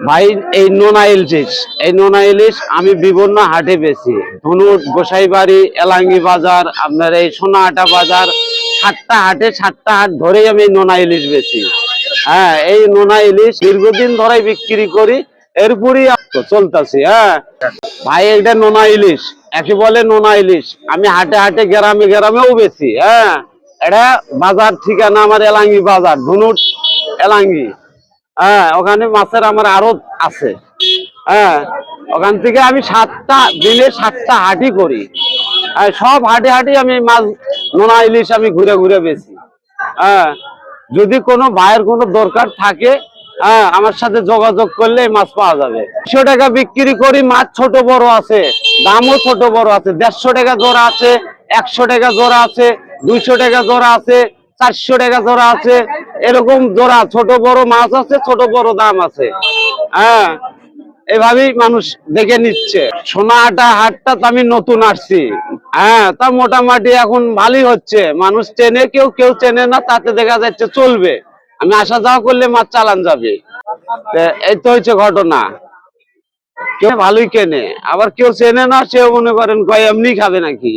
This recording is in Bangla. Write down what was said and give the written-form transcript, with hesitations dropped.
ভাই এই নোনা ইলিশ আমি বিভিন্ন হাটে বেচি। ধনুট, গোসাইবাড়ি, এলাঙ্গি বাজার, আপনার এই সোনাহাটা বাজার, 7টা হাটে 7টা হাট ধরেই আমি নোনা ইলিশ বেচি। হ্যাঁ, এই নোনা ইলিশ দীর্ঘদিন ধরে বিক্রি করি, এরপরই চলতেছি। হ্যাঁ ভাই, এটা নোনা ইলিশ, একে বলে নোনা ইলিশ। আমি হাটে হাটে গ্রামে গ্রামেও বেচি। হ্যাঁ, এটা বাজার ঠিকানা আমার এলাঙ্গি বাজার, ধনুট এলাঙ্গি। হ্যাঁ, ওখানে মাছের আমার আড়ত আছে। হ্যাঁ, ওখান থেকে আমি দিনে 7টা হাটই করি। সব হাটে হাটে আমি মাছ নোনা ইলিশ আমি ঘুরে ঘুরে বেচি। হ্যাঁ, যদি কোনো ভাইয়ের কোনো দরকার থাকে, হ্যাঁ, আমার সাথে যোগাযোগ করলে মাছ পাওয়া যাবে। 100 টাকা বিক্রি করি। মাছ ছোট বড় আছে, দামও ছোট বড় আছে। 150 টাকা জোড়া আছে, 100 টাকা জোড়া আছে, 200 টাকা জোড়া আছে, 400 টাকা জোড়া আছে। এরকম জোড়া ছোট বড় মাছ আছে, ছোট বড় দাম আছে। হ্যাঁ, এভাবেই মানুষ দেখে নিচ্ছে। সোনাহাটা হাটটা তো আমি নতুন আসছি। হ্যাঁ, তা মোটামুটি এখন ভালোই হচ্ছে। মানুষ চেনে, কেউ কেউ চেনে না, তাতে দেখা যাচ্ছে চলবে। আমি আসা যাওয়া করলে মাছ চালান যাবে। এই তো হচ্ছে ঘটনা। কেউ ভালোই কেনে, আবার কেউ চেনে না, সেও মনে করেন কয় এমনি খাবে নাকি।